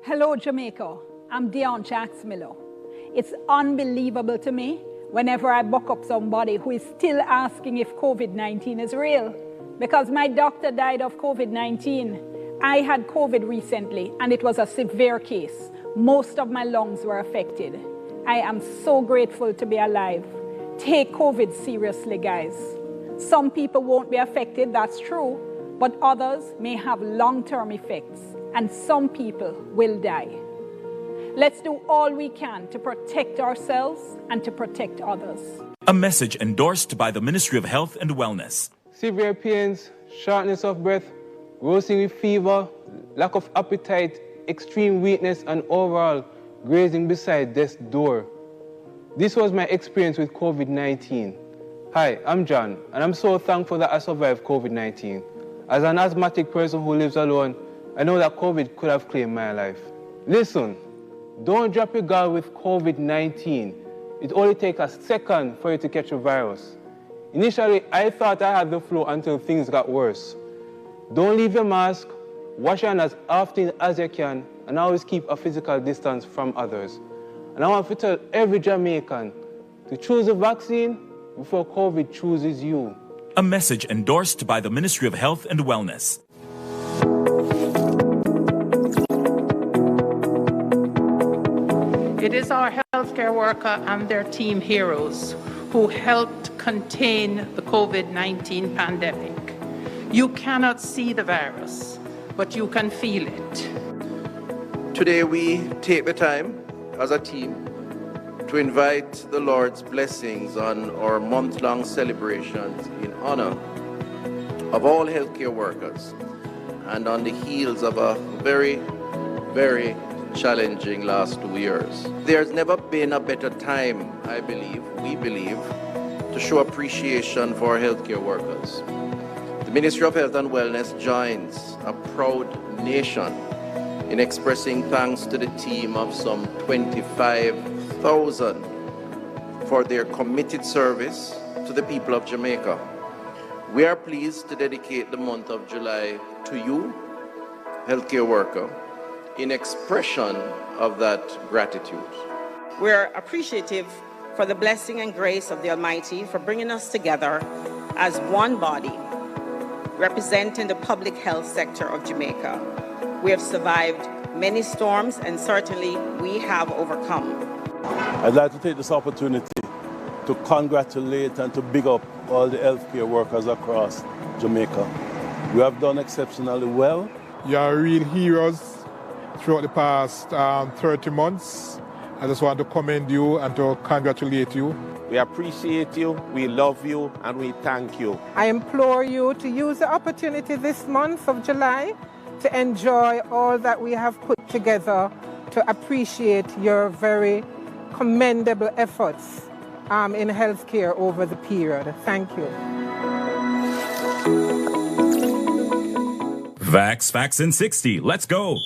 Hello, Jamaica. I'm Dion Jax-Miller. It's unbelievable to me whenever I buck up somebody who is still asking if COVID-19 is real. Because my doctor died of COVID-19. I had COVID recently, and it was a severe case. Most of my lungs were affected. I am so grateful to be alive. Take COVID seriously, guys. Some people won't be affected, that's true, but others may have long-term effects, and some people will die. Let's do all we can to protect ourselves and to protect others. A message endorsed by the Ministry of Health and Wellness. Severe pains, shortness of breath, worsening with fever, lack of appetite, extreme weakness, and overall grazing beside death's door. This was my experience with COVID-19. Hi, I'm John, and I'm so thankful that I survived COVID-19. As an asthmatic person who lives alone, I know that COVID could have claimed my life. Listen, don't drop your guard with COVID-19. It only takes a second for you to catch a virus. Initially, I thought I had the flu until things got worse. Don't leave your mask, wash your hands as often as you can, and always keep a physical distance from others. And I want to tell every Jamaican to choose a vaccine before COVID chooses you. A message endorsed by the Ministry of Health and Wellness. It is our healthcare worker and their team heroes who helped contain the COVID-19 pandemic. You cannot see the virus, but you can feel it. Today we take the time as a team to invite the Lord's blessings on our month-long celebrations in honor of all healthcare workers and on the heels of a very, very challenging last 2 years. There's never been a better time, we believe, to show appreciation for our healthcare workers. The Ministry of Health and Wellness joins a proud nation in expressing thanks to the team of some 25,000 for their committed service to the people of Jamaica. We are pleased to dedicate the month of July to you, healthcare worker, in expression of that gratitude. We're appreciative for the blessing and grace of the Almighty for bringing us together as one body, representing the public health sector of Jamaica. We have survived many storms, and certainly we have overcome. I'd like to take this opportunity to congratulate and to big up all the healthcare workers across Jamaica. You have done exceptionally well. You are real heroes throughout the past 30 months. I just want to commend you and to congratulate you. We appreciate you, we love you, and we thank you. I implore you to use the opportunity this month of July to enjoy all that we have put together to appreciate your very commendable efforts in healthcare over the period. Thank you. Vaccine 60. Let's go.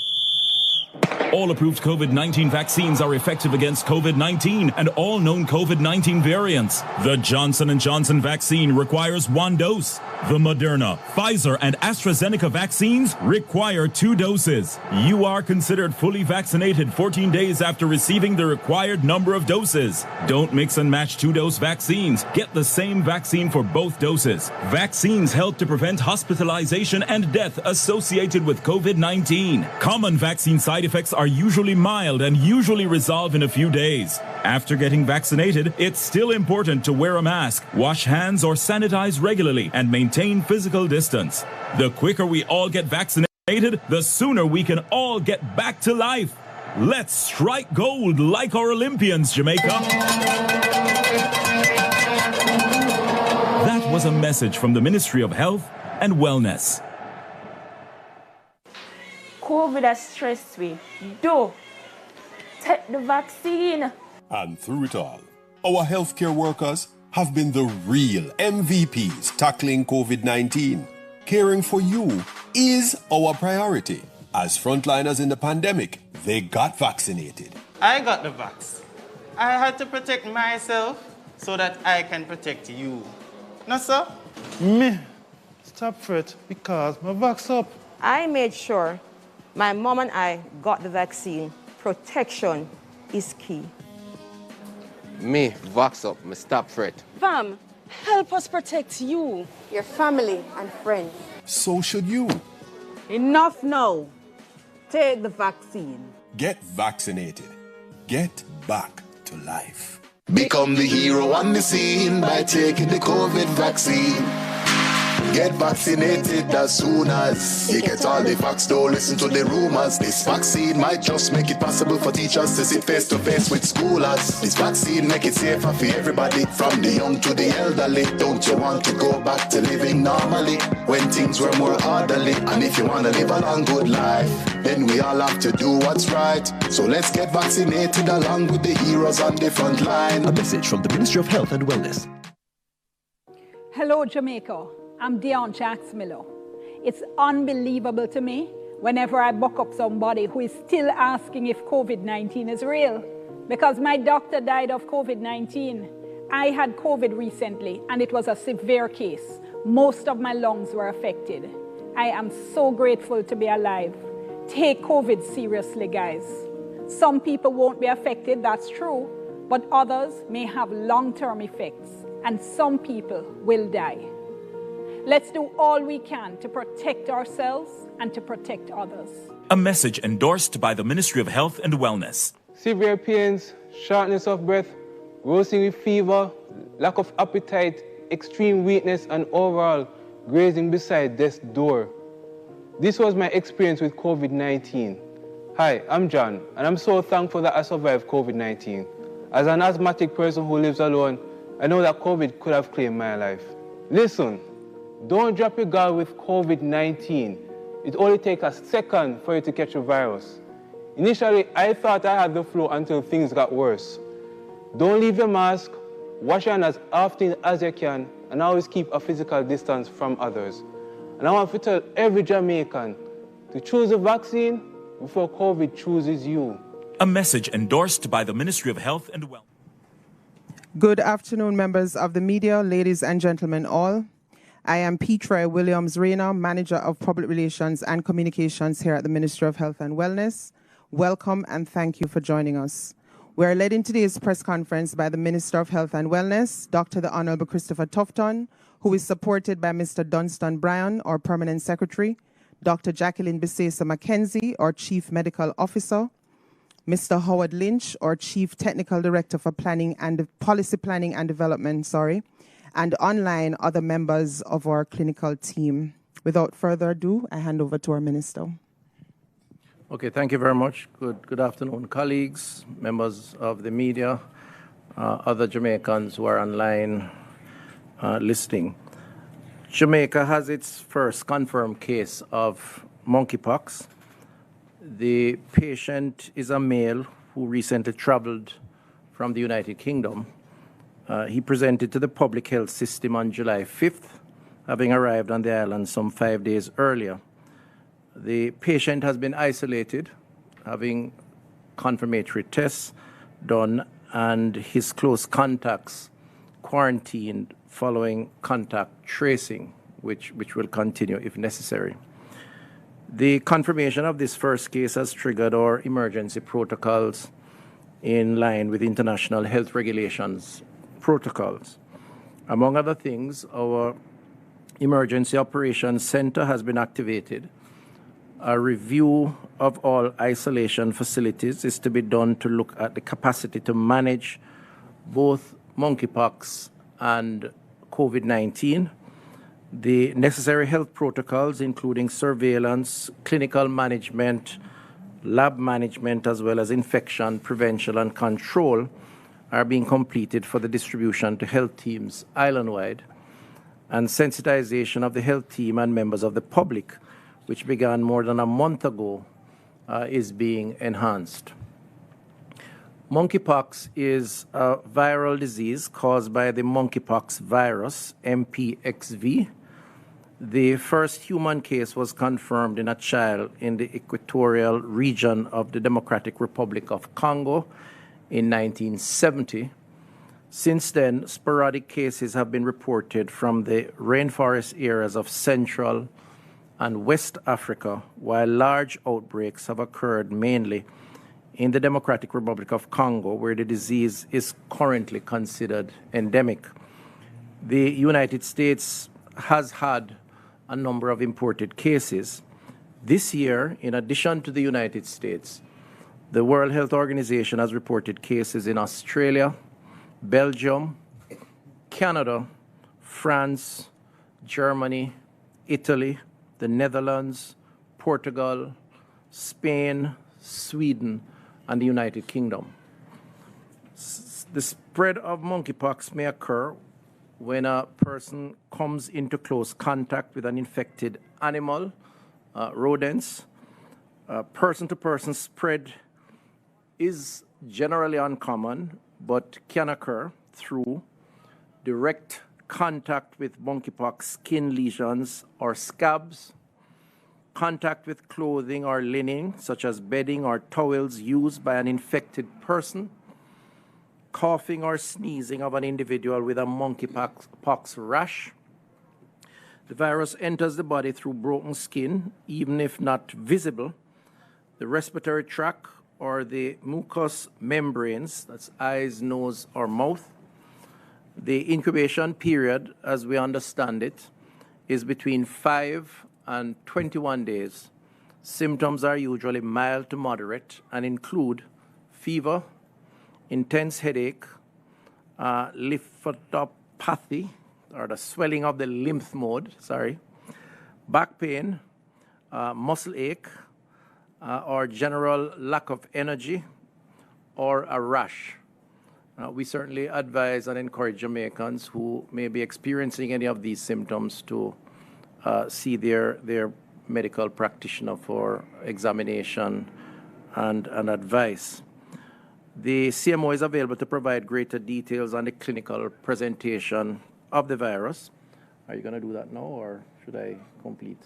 All approved COVID-19 vaccines are effective against COVID-19 and all known COVID-19 variants. The Johnson & Johnson vaccine requires 1 dose. The Moderna, Pfizer, and AstraZeneca vaccines require 2 doses. You are considered fully vaccinated 14 days after receiving the required number of doses. Don't mix and match 2-dose vaccines. Get the same vaccine for both doses. Vaccines help to prevent hospitalization and death associated with COVID-19. Common vaccine side effects are usually mild and usually resolve in a few days. After getting vaccinated, it's still important to wear a mask, wash hands or sanitize regularly, and maintain physical distance. The quicker we all get vaccinated, the sooner we can all get back to life. Let's strike gold like our Olympians, Jamaica. That was a message from the Ministry of Health and Wellness. COVID has stressed me. Do take the vaccine. And through it all, our healthcare workers have been the real MVPs tackling COVID-19. Caring for you is our priority. As frontliners in the pandemic, they got vaccinated. I got the vax. I had to protect myself so that I can protect you. No, sir? Me, stop for it because my vax up. I made sure My mom and I got the vaccine. Protection is key. Me, vox up, me stop fret. Fam, help us protect you, your family and friends. So should you. Enough now. Take the vaccine. Get vaccinated. Get back to life. Become the hero on the scene by taking the COVID vaccine. Get vaccinated as soon as you get all the facts. Don't listen to the rumors. This vaccine might just make it possible for teachers to sit face to face with schoolers. This vaccine make it safer for everybody, from the young to the elderly. Don't you want to go back to living normally when things were more orderly? And if you want to live a long good life, then we all have to do what's right. So let's get vaccinated along with the heroes on the front line. A message from the Ministry of Health and Wellness. Hello, Jamaica. I'm Jacquiline. It's unbelievable to me whenever I buck up somebody who is still asking if COVID-19 is real. Because my doctor died of COVID-19. I had COVID recently and it was a severe case. Most of my lungs were affected. I am so grateful to be alive. Take COVID seriously, guys. Some people won't be affected, that's true, but others may have long-term effects and some people will die. Let's do all we can to protect ourselves and to protect others. A message endorsed by the Ministry of Health and Wellness. Severe pains, shortness of breath, roasting with fever, lack of appetite, extreme weakness, and overall grazing beside death's door. This was my experience with COVID-19. Hi, I'm John, and I'm so thankful that I survived COVID-19. As an asthmatic person who lives alone, I know that COVID could have claimed my life. Listen. Don't drop your guard with COVID-19. It only takes a second for you to catch a virus. Initially, I thought I had the flu until things got worse. Don't leave your mask, wash your hands as often as you can, and always keep a physical distance from others. And I want to tell every Jamaican to choose a vaccine before COVID chooses you. A message endorsed by the Ministry of Health and Wellness. Good afternoon, members of the media, ladies and gentlemen all. I am Petra Williams-Rayner, Manager of Public Relations and Communications here at the Ministry of Health and Wellness. Welcome and thank you for joining us. We are led in today's press conference by the Minister of Health and Wellness, Dr. the Honorable Christopher Tufton, who is supported by Mr. Dunstan Bryan, our Permanent Secretary, Dr. Jacquiline Bisasor McKenzie, our Chief Medical Officer, Mr. Howard Lynch, our Chief Technical Director for Policy Planning and Development, and online other members of our clinical team. Without further ado, I hand over to our Minister. Okay, thank you very much. Good afternoon, colleagues, members of the media, other Jamaicans who are online listening. Jamaica has its first confirmed case of monkeypox. The patient is a male who recently traveled from the United Kingdom. He presented to the public health system on July 5th, having arrived on the island some 5 days earlier. The patient has been isolated, having confirmatory tests done, and his close contacts quarantined following contact tracing, which will continue if necessary. The confirmation of this first case has triggered our emergency protocols in line with international health regulations protocols. Among other things, our Emergency Operations Center has been activated. A review of all isolation facilities is to be done to look at the capacity to manage both monkeypox and COVID-19. The necessary health protocols, including surveillance, clinical management, lab management, as well as infection prevention and control, are being completed for the distribution to health teams island-wide, and sensitization of the health team and members of the public, which began more than a month ago, is being enhanced. Monkeypox is a viral disease caused by the monkeypox virus, MPXV. The first human case was confirmed in a child in the equatorial region of the Democratic Republic of Congo in 1970. Since then, sporadic cases have been reported from the rainforest areas of Central and West Africa, while large outbreaks have occurred mainly in the Democratic Republic of Congo, where the disease is currently considered endemic. The United States has had a number of imported cases. This year, in addition to the United States, the World Health Organization has reported cases in Australia, Belgium, Canada, France, Germany, Italy, the Netherlands, Portugal, Spain, Sweden, and the United Kingdom. The spread of monkeypox may occur when a person comes into close contact with an infected animal, rodents. Person-to-person spread is generally uncommon, but can occur through direct contact with monkeypox skin lesions or scabs, contact with clothing or linen, such as bedding or towels used by an infected person, coughing or sneezing of an individual with a monkeypox rash. The virus enters the body through broken skin, even if not visible. The respiratory tract or the mucous membranes, that's eyes, nose, or mouth. The incubation period, as we understand it, is between 5 and 21 days. Symptoms are usually mild to moderate and include fever, intense headache, lymphopathy, or the swelling of the lymph node, back pain, muscle ache, or general lack of energy, or a rash. We certainly advise and encourage Jamaicans who may be experiencing any of these symptoms to see their medical practitioner for examination and advice. The CMO is available to provide greater details on the clinical presentation of the virus. Are you going to do that now, or should I complete?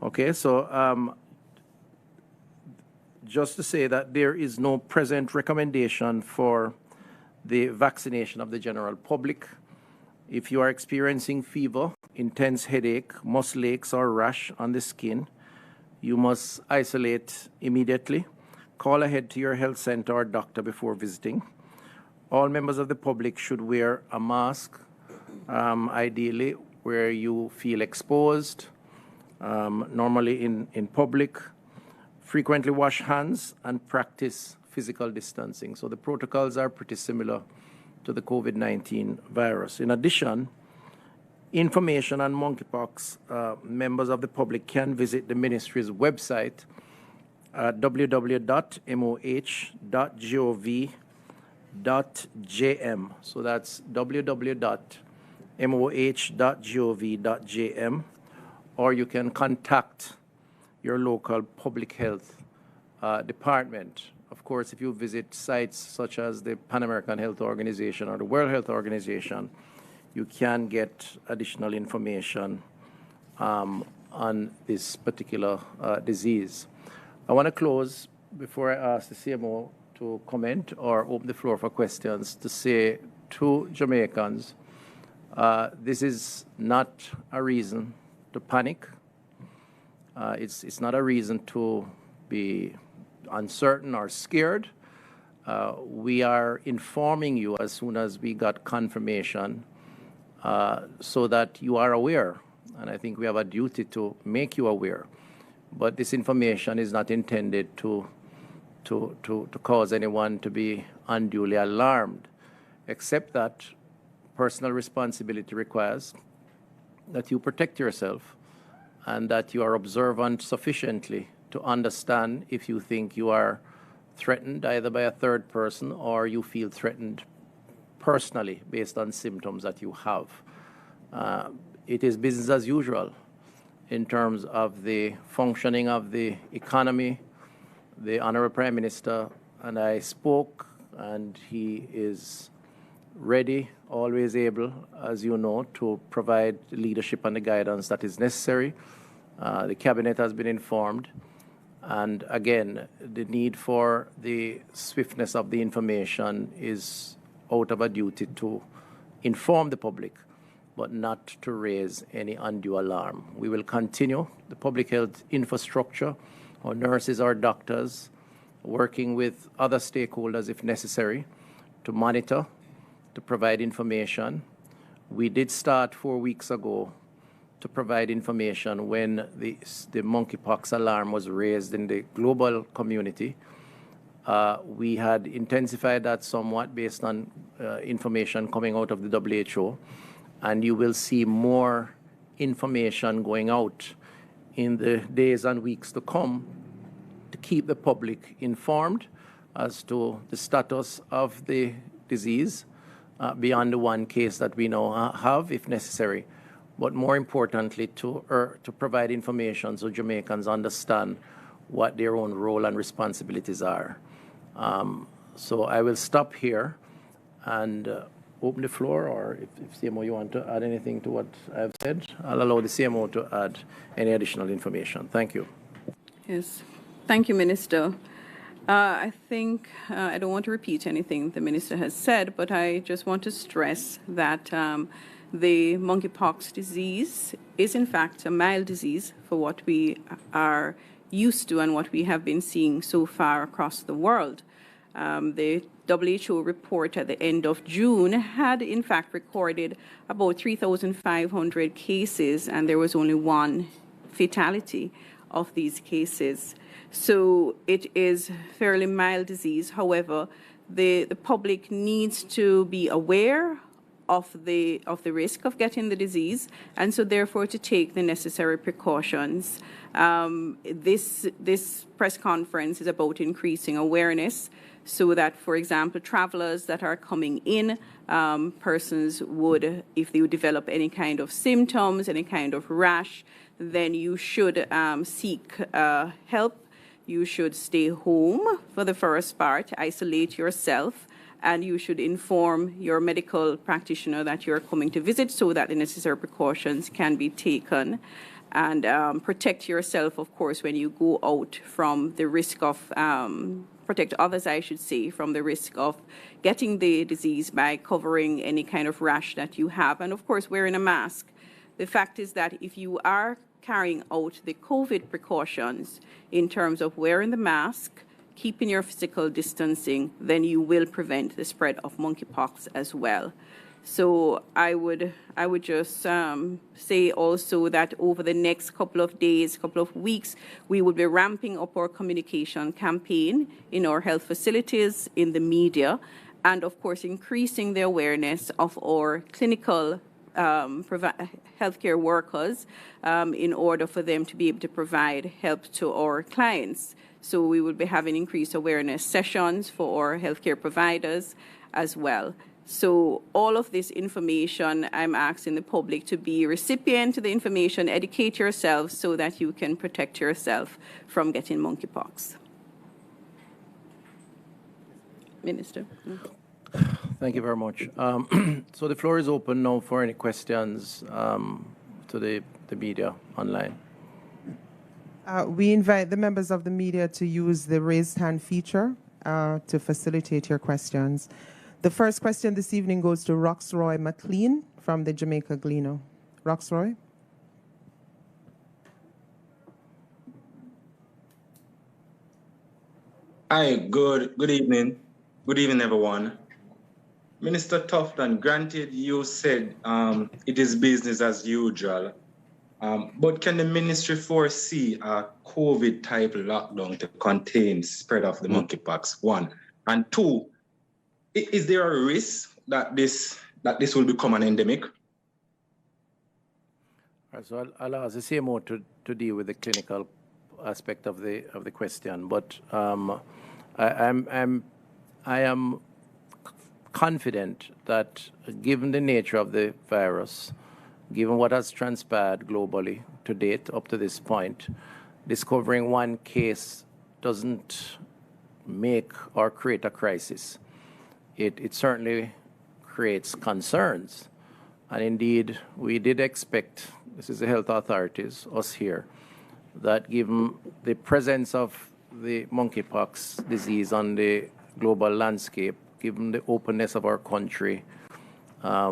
Okay, so just to say that there is no present recommendation for the vaccination of the general public. If you are experiencing fever, intense headache, muscle aches, or rash on the skin, you must isolate immediately. Call ahead to your health center or doctor before visiting. All members of the public should wear a mask, ideally where you feel exposed, normally in public. Frequently wash hands and practice physical distancing. So the protocols are pretty similar to the COVID-19 virus. In addition, information on monkeypox, members of the public can visit the ministry's website at www.moh.gov.jm. So that's www.moh.gov.jm, or you can contact your local public health department. Of course, if you visit sites such as the Pan American Health Organization or the World Health Organization, you can get additional information on this particular disease. I want to close, before I ask the CMO to comment or open the floor for questions, to say to Jamaicans, this is not a reason to panic. It's not a reason to be uncertain or scared. We are informing you as soon as we got confirmation so that you are aware. And I think we have a duty to make you aware. But this information is not intended to cause anyone to be unduly alarmed, except that personal responsibility requires that you protect yourself and that you are observant sufficiently to understand if you think you are threatened either by a third person or you feel threatened personally based on symptoms that you have. It is business as usual in terms of the functioning of the economy. The Honorable Prime Minister and I spoke, and he is ready, always able, as you know, to provide the leadership and the guidance that is necessary. The Cabinet has been informed. And again, the need for the swiftness of the information is out of a duty to inform the public but not to raise any undue alarm. We will continue the public health infrastructure, our nurses, our doctors, working with other stakeholders if necessary to monitor, to provide information. We did start 4 weeks ago to provide information when the monkeypox alarm was raised in the global community. We had intensified that somewhat based on information coming out of the WHO, and you will see more information going out in the days and weeks to come to keep the public informed as to the status of the disease beyond the one case that we now have, if necessary, but more importantly, to provide information so Jamaicans understand what their own role and responsibilities are. So I will stop here and open the floor, or if CMO you want to add anything to what I've said, I'll allow the CMO to add any additional information. Thank you. Yes, thank you, Minister. I think I don't want to repeat anything the Minister has said, but I just want to stress that the monkeypox disease is in fact a mild disease for what we are used to and what we have been seeing so far across the world. The WHO report at the end of June had in fact recorded about 3,500 cases, and there was only one fatality of these cases. So it is fairly mild disease. However, the public needs to be aware of the risk of getting the disease, and so therefore to take the necessary precautions. This press conference is about increasing awareness so that, for example, travelers that are coming in, persons would, if they would develop any kind of symptoms, any kind of rash, then you should seek help. You should stay home for the first part, isolate yourself, and you should inform your medical practitioner that you're coming to visit so that the necessary precautions can be taken. And protect yourself, of course, when you go out from the risk of, protect others, I should say, from the risk of getting the disease by covering any kind of rash that you have. And of course, wearing a mask. The fact is that if you are carrying out the COVID precautions in terms of wearing the mask, keeping your physical distancing, then you will prevent the spread of monkeypox as well. So I would just say also that over the next couple of days, couple of weeks, we will be ramping up our communication campaign in our health facilities, in the media, and of course increasing the awareness of our clinical healthcare workers in order for them to be able to provide help to our clients. So we will be having increased awareness sessions for our healthcare providers as well. So all of this information, I'm asking the public to be recipient to the information, educate yourselves so that you can protect yourself from getting monkeypox. Minister. Thank you very much. So the floor is open now for any questions to the media online. We invite the members of the media to use the raised hand feature to facilitate your questions. The first question this evening goes to Roxroy McLean from the Jamaica Gleaner. Roxroy. Hi, good evening. Good evening, everyone. Minister Tufton, granted you said it is business as usual, but can the ministry foresee a COVID-type lockdown to contain spread of the monkeypox, one? And two, is there a risk that this will become an endemic? So I'll ask the CMO to deal with the clinical aspect of the question, but I am confident that given the nature of the virus, given what has transpired globally to date up to this point, discovering one case doesn't make or create a crisis. It certainly creates concerns. And indeed, we did expect, this is the health authorities, us here, that given the presence of the monkeypox disease on the global landscape, given the openness of our country,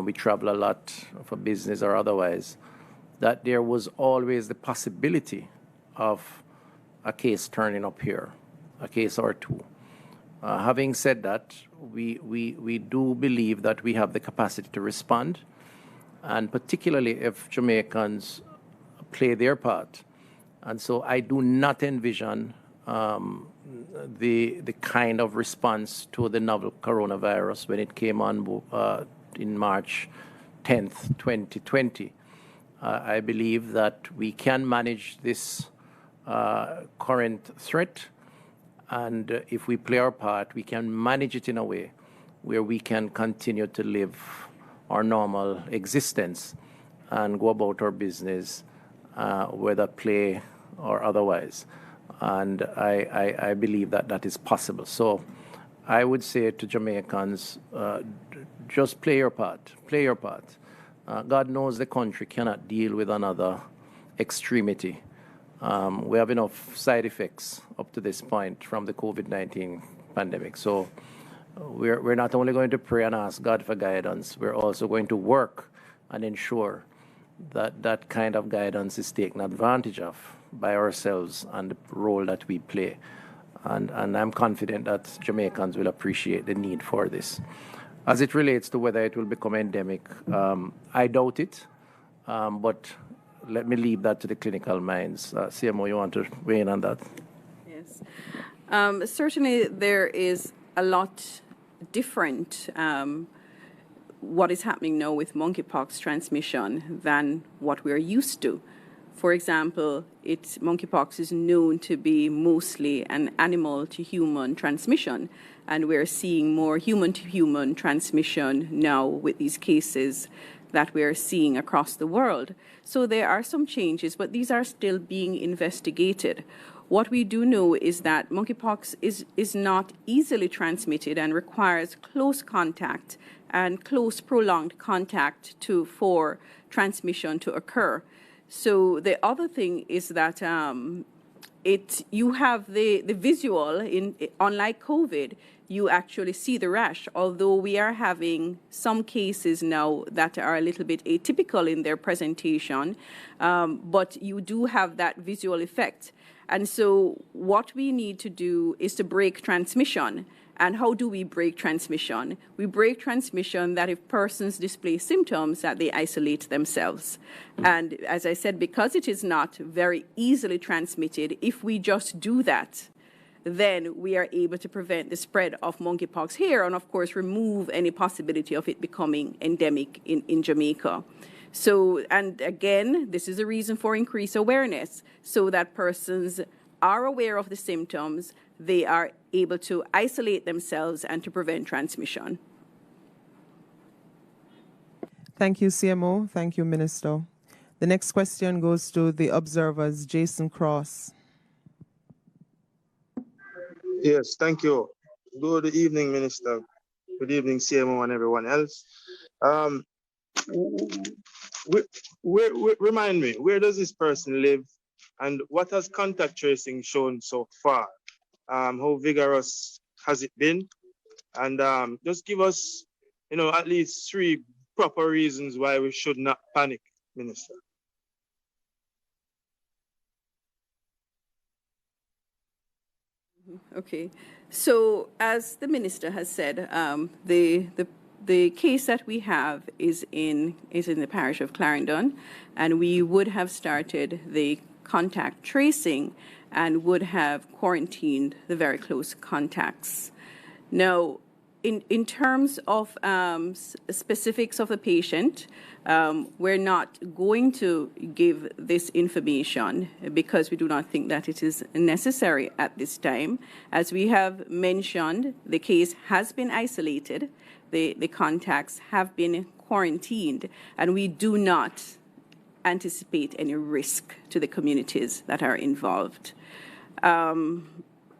we travel a lot for business or otherwise, that there was always the possibility of a case turning up here, a case or two. Having said that, we do believe that we have the capacity to respond, and particularly if Jamaicans play their part. And so I do not envision the kind of response to the novel coronavirus when it came on in March 10th, 2020. I believe that we can manage this current threat, and if we play our part, we can manage it in a way where we can continue to live our normal existence and go about our business, whether play or otherwise. And I believe that that is possible. So I would say to Jamaicans, just play your part, play your part. God knows the country cannot deal with another extremity. We have enough side effects up to this point from the COVID-19 pandemic. So we're not only going to pray and ask God for guidance, we're also going to work and ensure that that kind of guidance is taken advantage of by ourselves and the role that we play. And I'm confident that Jamaicans will appreciate the need for this. As it relates to whether it will become endemic, I doubt it, but let me leave that to the clinical minds. CMO, you want to weigh in on that? Yes. Certainly there is a lot different what is happening now with monkeypox transmission than what we're used to. For example, monkeypox is known to be mostly an animal-to-human transmission, and we're seeing more human-to-human transmission now with these cases that we're seeing across the world. So there are some changes, but these are still being investigated. What we do know is that monkeypox is not easily transmitted and requires close contact and close prolonged contact for transmission to occur. So the other thing is that you have the visual, unlike COVID, you actually see the rash, although we are having some cases now that are a little bit atypical in their presentation, but you do have that visual effect. And so what we need to do is to break transmission. And how do we break transmission? We break transmission that if persons display symptoms, that they isolate themselves. And as I said, because it is not very easily transmitted, if we just do that, then we are able to prevent the spread of monkeypox here and, of course, remove any possibility of it becoming endemic in Jamaica. So, and again, this is a reason for increased awareness so that persons are aware of the symptoms, they are able to isolate themselves and to prevent transmission. Thank you, CMO. Thank you, Minister. The next question goes to the observers, Jason Cross. Yes, thank you. Good evening, Minister. Good evening, CMO and everyone else. Remind me, where does this person live and what has contact tracing shown so far? How vigorous has it been? And just give us, at least 3 proper reasons why we should not panic, Minister. Okay, so as the Minister has said, the case that we have is in the parish of Clarendon, and we would have started the contact tracing and would have quarantined the very close contacts. Now, in terms of specifics of the patient, we're not going to give this information because we do not think that it is necessary at this time. As we have mentioned, the case has been isolated, the contacts have been quarantined, and we do not anticipate any risk to the communities that are involved.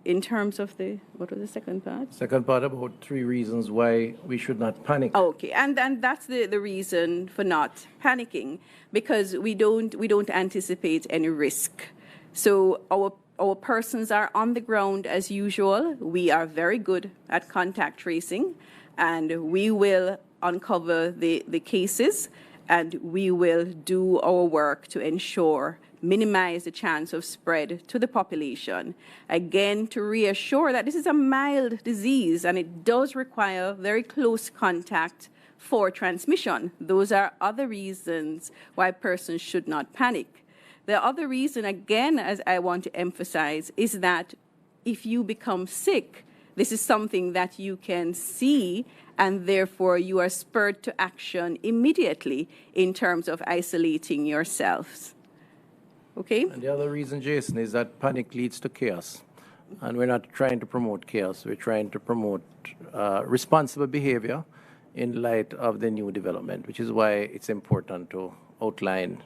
In terms of what was the second part? Second part about 3 reasons why we should not panic. Okay, and that's the reason for not panicking, because we don't anticipate any risk. So our persons are on the ground as usual. We are very good at contact tracing, and we will uncover the cases, and we will do our work to ensure minimize the chance of spread to the population. Again, to reassure that this is a mild disease and it does require very close contact for transmission. Those are other reasons why persons should not panic. The other reason, again, as I want to emphasize, is that if you become sick, this is something that you can see, and therefore you are spurred to action immediately in terms of isolating yourselves. Okay? And the other reason, Jason, is that panic leads to chaos. And we're not trying to promote chaos. We're trying to promote responsible behavior in light of the new development, which is why it's important to outline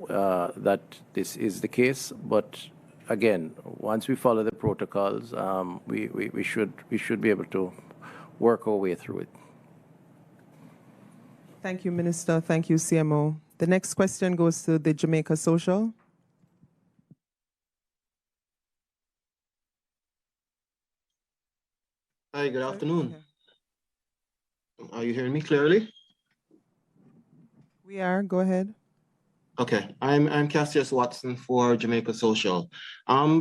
that this is the case. But again, once we follow the protocols, we should be able to work our way through it. Thank you, Minister. Thank you, CMO. The next question goes to the Jamaica Social. Hi, good afternoon. Are you hearing me clearly? We are. Go ahead. Okay, I'm Cassius Watson for Jamaica Social.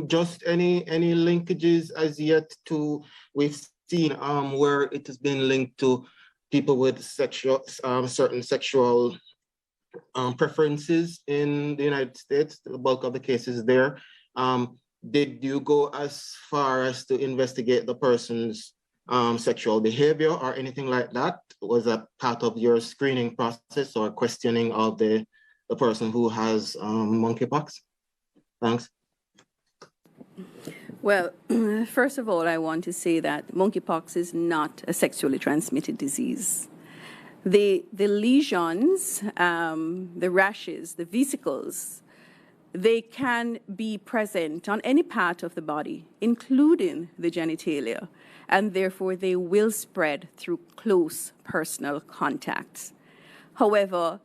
Just any linkages as yet to we've seen where it has been linked to people with sexual certain sexual preferences in the United States. The bulk of the cases there. Did you go as far as to investigate the person's sexual behavior or anything like that? Was that part of your screening process or questioning of the person who has monkeypox? Thanks. Well, first of all, I want to say that monkeypox is not a sexually transmitted disease. The lesions, the rashes, the vesicles, they can be present on any part of the body, including the genitalia, and therefore they will spread through close personal contacts. However,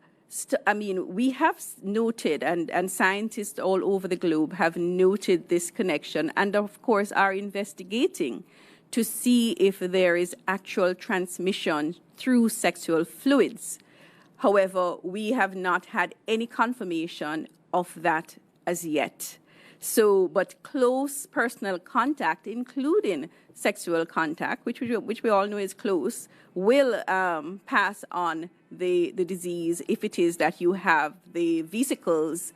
we have noted, and scientists all over the globe have noted this connection, and of course are investigating to see if there is actual transmission through sexual fluids. However, we have not had any confirmation of that as yet. So, but close personal contact, including sexual contact, which we all know is close, will pass on the disease if it is that you have the vesicles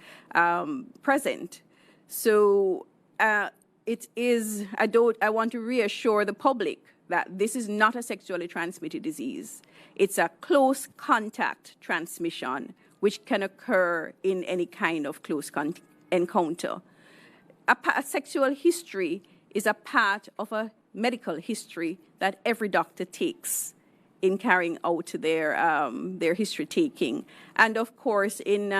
present. So it is, I want to reassure the public that this is not a sexually transmitted disease. It's a close contact transmission, which can occur in any kind of close encounter. A sexual history is a part of a medical history that every doctor takes in carrying out their history taking. And of course, in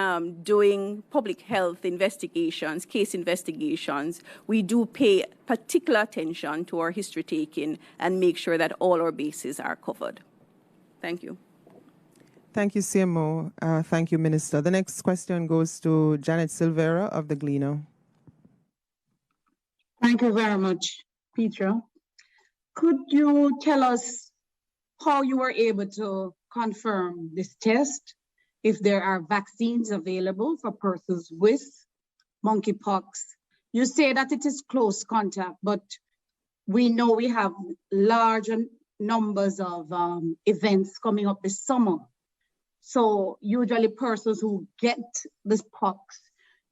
doing public health investigations, case investigations, we do pay particular attention to our history taking and make sure that all our bases are covered. Thank you. Thank you, CMO. Thank you, Minister. The next question goes to Janet Silvera of the Gleaner. Thank you very much, Petra. Could you tell us how you were able to confirm this test, if there are vaccines available for persons with monkeypox? You say that it is close contact, but we know we have large numbers of events coming up this summer. So usually persons who get this pox,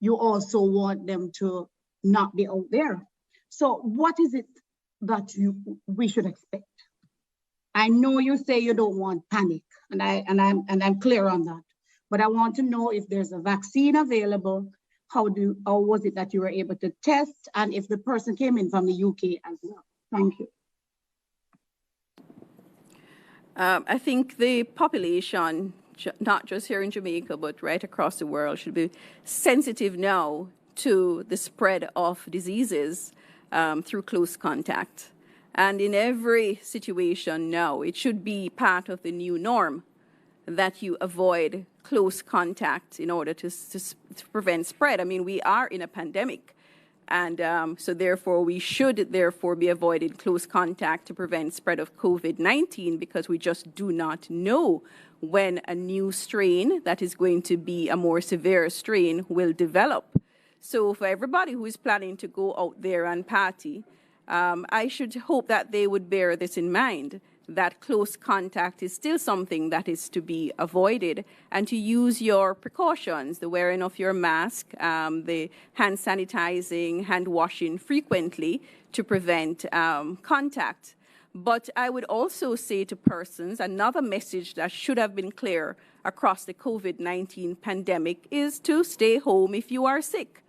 you also want them to not be out there. So what is it that we should expect? I know you say you don't want panic, and I'm clear on that. But I want to know if there's a vaccine available. How was it that you were able to test, and if the person came in from the UK as well? Thank you. I think the population, not just here in Jamaica, but right across the world, should be sensitive now to the spread of diseases through close contact. And in every situation now, it should be part of the new norm that you avoid close contact in order to prevent spread. I mean, we are in a pandemic. And so therefore, we should therefore be avoiding close contact to prevent spread of COVID-19, because we just do not know when a new strain that is going to be a more severe strain will develop. So for everybody who is planning to go out there and party, I should hope that they would bear this in mind, that close contact is still something that is to be avoided, and to use your precautions, the wearing of your mask, the hand sanitizing, hand washing frequently to prevent contact. But I would also say to persons, another message that should have been clear across the COVID-19 pandemic is to stay home if you are sick.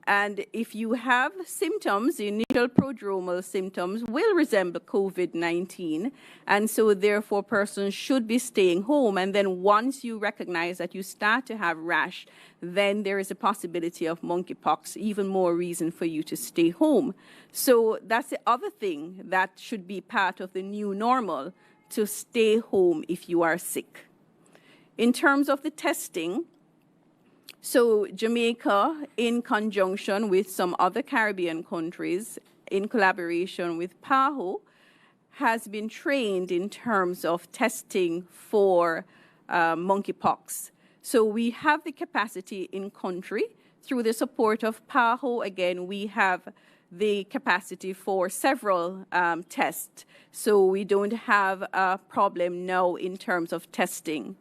And if you have symptoms, the initial prodromal symptoms will resemble COVID-19. And so therefore persons should be staying home. And then once you recognize that you start to have rash, then there is a possibility of monkeypox, even more reason for you to stay home. So that's the other thing that should be part of the new normal, to stay home if you are sick. In terms of the testing, so Jamaica, in conjunction with some other Caribbean countries, in collaboration with PAHO, has been trained in terms of testing for monkeypox. So we have the capacity in country. Through the support of PAHO, again, we have the capacity for several tests. So we don't have a problem now in terms of testing.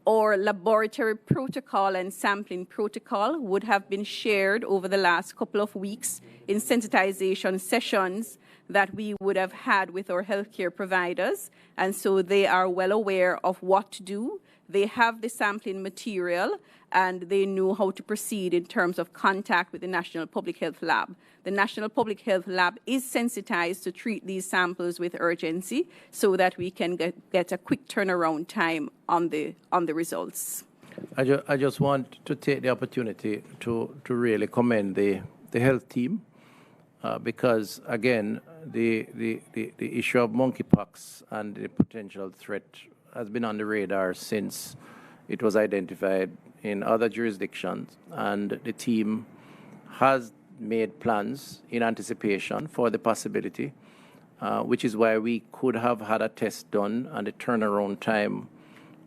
Or laboratory protocol and sampling protocol would have been shared over the last couple of weeks in sensitization sessions that we would have had with our healthcare providers. And so they are well aware of what to do. They have the sampling material, and they know how to proceed in terms of contact with the National Public Health Lab. The National Public Health Lab is sensitized to treat these samples with urgency so that we can get a quick turnaround time on the results. I just want to take the opportunity to really commend the health team because, again, the issue of monkeypox and the potential threat has been on the radar since it was identified in other jurisdictions, and the team has made plans in anticipation for the possibility, which is why we could have had a test done, and the turnaround time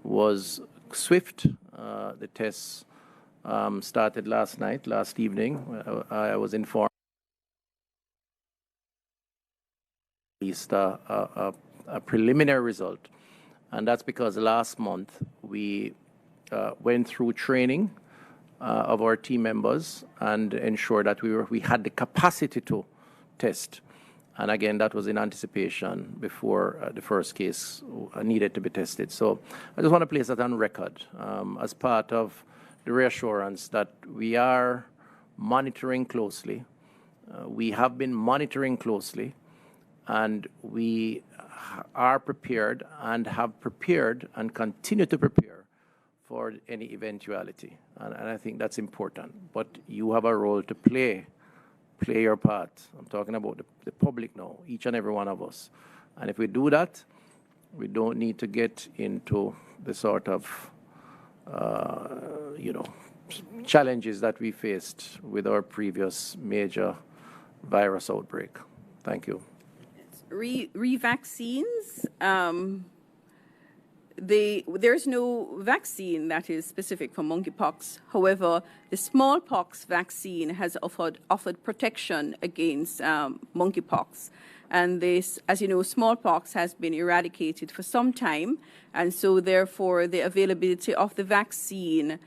was swift. The tests started last evening. I was informed at least a preliminary result, and that's because last month we went through training of our team members and ensure that we had the capacity to test. And again, that was in anticipation before the first case needed to be tested. So I just want to place that on record as part of the reassurance that we are monitoring closely. We have been monitoring closely, and we are prepared and have prepared and continue to prepare for any eventuality. And I think that's important. But you have a role to play your part. I'm talking about the public now, each and every one of us. And if we do that, we don't need to get into the sort of, challenges that we faced with our previous major virus outbreak. Thank you. Re-vaccines, there's no vaccine that is specific for monkeypox. However, the smallpox vaccine has offered protection against monkeypox. And this, as you know, smallpox has been eradicated for some time. And so therefore, the availability of the vaccine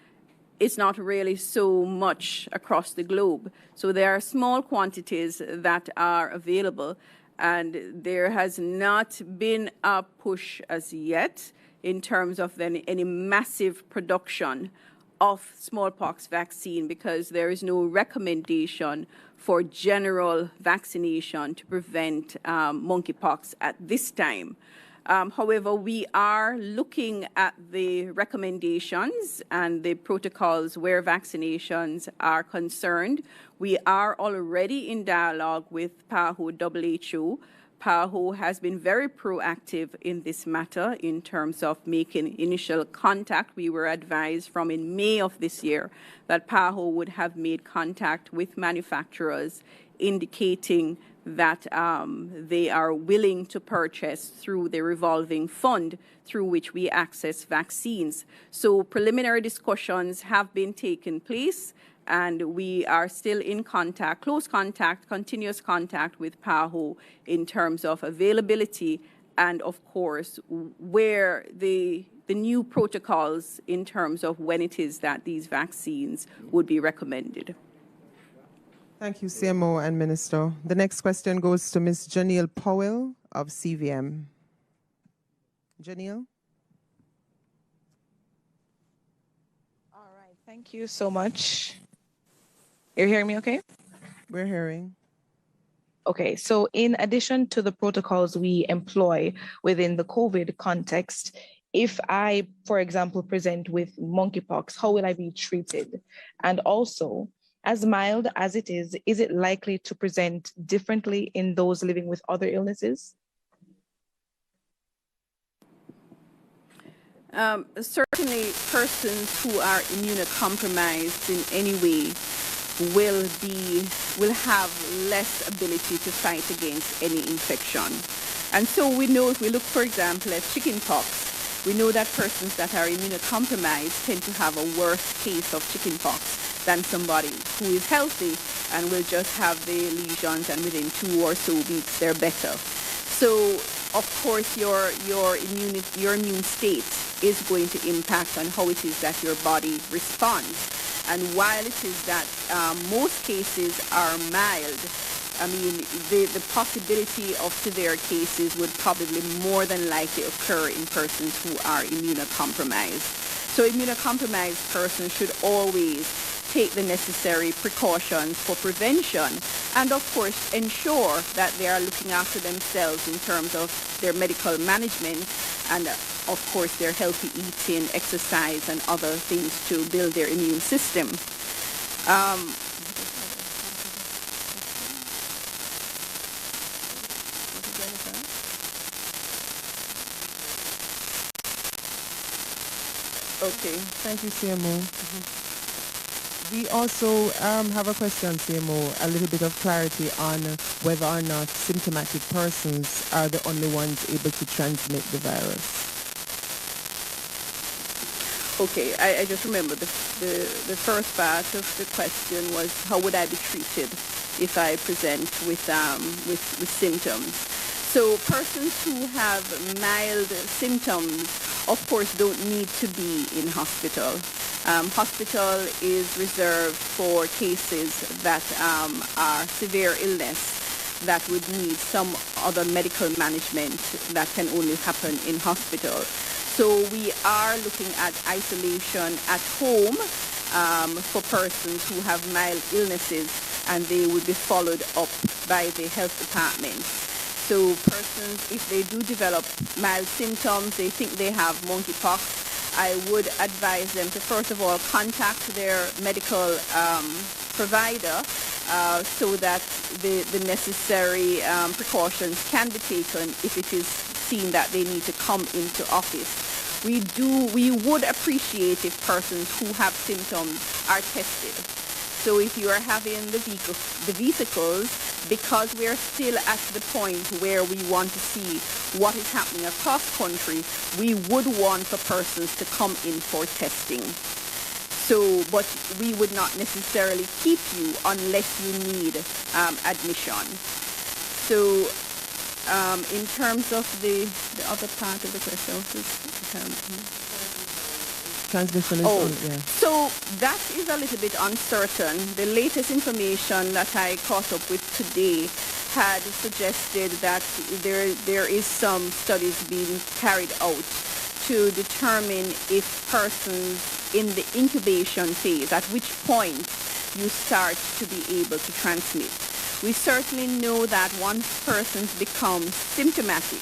is not really so much across the globe. So there are small quantities that are available. And there has not been a push as yet in terms of any massive production of smallpox vaccine, because there is no recommendation for general vaccination to prevent monkeypox at this time. However, we are looking at the recommendations and the protocols where vaccinations are concerned. We are already in dialogue with PAHO WHO PAHO has been very proactive in this matter in terms of making initial contact. We were advised from in May of this year that PAHO would have made contact with manufacturers indicating that they are willing to purchase through the revolving fund through which we access vaccines. So preliminary discussions have been taking place, and we are still in contact, close contact, continuous contact with PAHO in terms of availability and, of course, where the new protocols in terms of when it is that these vaccines would be recommended. Thank you, CMO and Minister. The next question goes to Ms. Janelle Powell of CVM. Janelle? All right, thank you so much. You're hearing me okay? We're hearing. Okay, so in addition to the protocols we employ within the COVID context, if I, for example, present with monkeypox, how will I be treated? And also, as mild as it is it likely to present differently in those living with other illnesses? Certainly, persons who are immunocompromised in any way will have less ability to fight against any infection. And so we know, if we look, for example, at chickenpox, we know that persons that are immunocompromised tend to have a worse case of chickenpox than somebody who is healthy and will just have the lesions, and within 2 or so weeks they're better. So, of course, your immune state is going to impact on how it is that your body responds. And while it is that most cases are mild, I mean, the possibility of severe cases would probably more than likely occur in persons who are immunocompromised. So immunocompromised persons should always take the necessary precautions for prevention and, of course, ensure that they are looking after themselves in terms of their medical management and, of course, their healthy eating, exercise, and other things to build their immune system. Okay, thank you, CMO. We also have a question, CMO, a little bit of clarity on whether or not symptomatic persons are the only ones able to transmit the virus. Okay, I just remember the first part of the question was how would I be treated if I present with symptoms. So persons who have mild symptoms, of course, don't need to be in hospital. Hospital is reserved for cases that are severe illness that would need some other medical management that can only happen in hospital. So we are looking at isolation at home for persons who have mild illnesses, and they would be followed up by the health department. So persons, if they do develop mild symptoms, they think they have monkeypox, I would advise them to first of all contact their medical provider so that the necessary precautions can be taken if it is seen that they need to come into office. We would appreciate if persons who have symptoms are tested. So if you are having the vesicles, because we are still at the point where we want to see what is happening across country, we would want for persons to come in for testing. So, but we would not necessarily keep you unless you need admission. So, in terms of the other part of the question, transmission is So that is a little bit uncertain. The latest information that I caught up with today had suggested that there is some studies being carried out to determine if persons in the incubation phase, at which point you start to be able to transmit. We certainly know that once persons become symptomatic,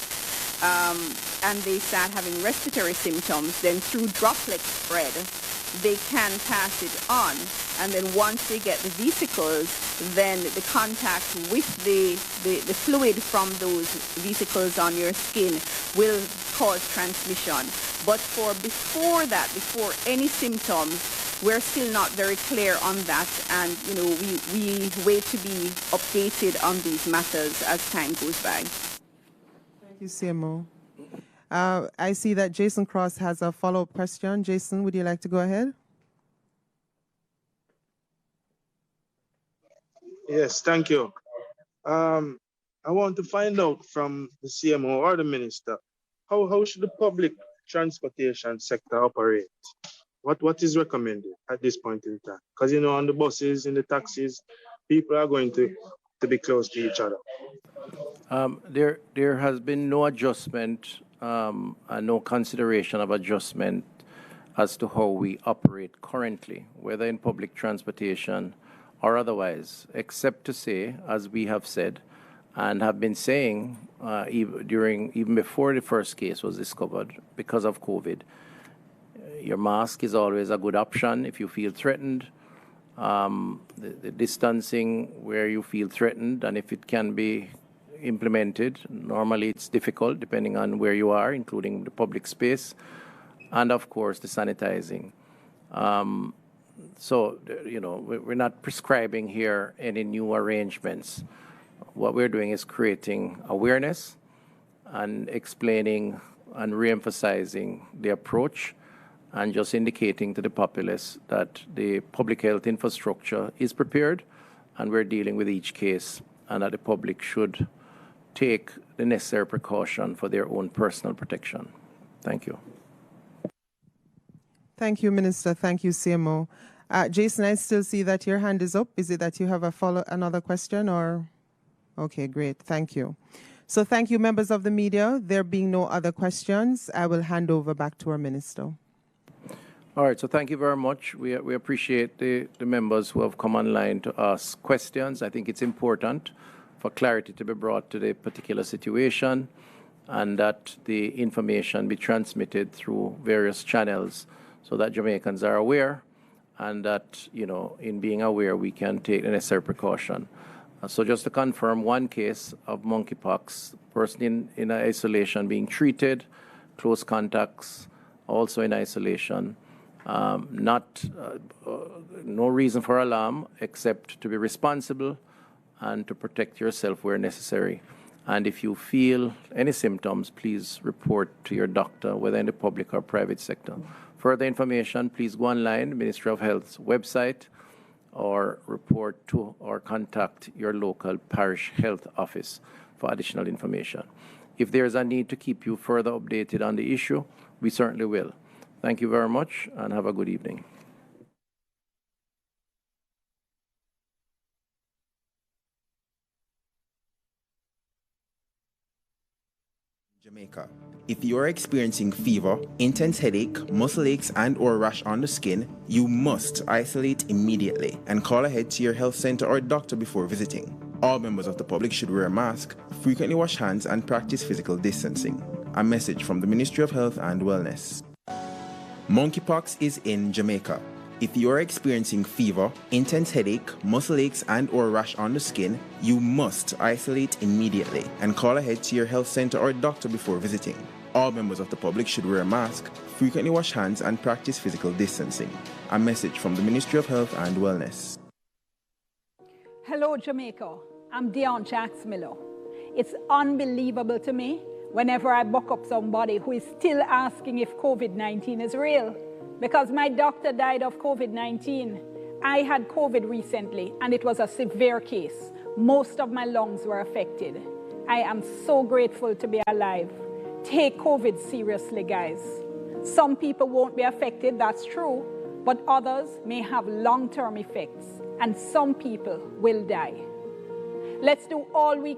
and they start having respiratory symptoms, then through droplet spread, they can pass it on. And then once they get the vesicles, then the contact with the fluid from those vesicles on your skin will cause transmission. But before that, before any symptoms, we're still not very clear on that, and we wait to be updated on these matters as time goes by. Thank you, CMO. I see that Jason Cross has a follow-up question. Jason, would you like to go ahead? Yes, thank you. I want to find out from the CMO or the minister, how should the public transportation sector operate? What is recommended at this point in time? Because, on the buses, in the taxis, people are going to be close to each other. There has been no adjustment and no consideration of adjustment as to how we operate currently, whether in public transportation or otherwise, except to say, as we have said and have been saying even before the first case was discovered because of COVID, your mask is always a good option if you feel threatened. The distancing where you feel threatened, and if it can be implemented, normally it's difficult depending on where you are, including the public space, and of course the sanitizing. So, we're not prescribing here any new arrangements. What we're doing is creating awareness and explaining and reemphasizing the approach, and just indicating to the populace that the public health infrastructure is prepared and we're dealing with each case, and that the public should take the necessary precaution for their own personal protection. Thank you. Thank you, Minister. Thank you, CMO. Jason, I still see that your hand is up. Is it that you have another question or? Okay, great. Thank you. So thank you, members of the media. There being no other questions, I will hand over back to our minister. All right, so thank you very much. We appreciate the members who have come online to ask questions. I think it's important for clarity to be brought to the particular situation, and that the information be transmitted through various channels so that Jamaicans are aware, and that, in being aware, we can take the necessary precaution. So just to confirm, one case of monkeypox, person in isolation being treated, close contacts also in isolation. No reason for alarm except to be responsible and to protect yourself where necessary. And if you feel any symptoms, please report to your doctor, whether in the public or private sector. Further information, please go online, Ministry of Health's website, or report to or contact your local parish health office for additional information. If there is a need to keep you further updated on the issue, we certainly will. Thank you very much and have a good evening. Jamaica. If you are experiencing fever, intense headache, muscle aches and/or rash on the skin, you must isolate immediately and call ahead to your health center or doctor before visiting. All members of the public should wear a mask, frequently wash hands, and practice physical distancing. A message from the Ministry of Health and Wellness. Monkeypox is in Jamaica. If you are experiencing fever, intense headache, muscle aches and/or rash on the skin, you must isolate immediately and call ahead to your health center or doctor before visiting. All members of the public should wear a mask, frequently wash hands, and practice physical distancing. A message from the Ministry of Health and Wellness. Hello, Jamaica. I'm Dion Jacksmiller. It's unbelievable to me whenever I buck up somebody who is still asking if COVID-19 is real. Because my doctor died of COVID-19. I had COVID recently, and it was a severe case. Most of my lungs were affected. I am so grateful to be alive. Take COVID seriously, guys. Some people won't be affected, that's true, but others may have long-term effects, and some people will die. Let's do all we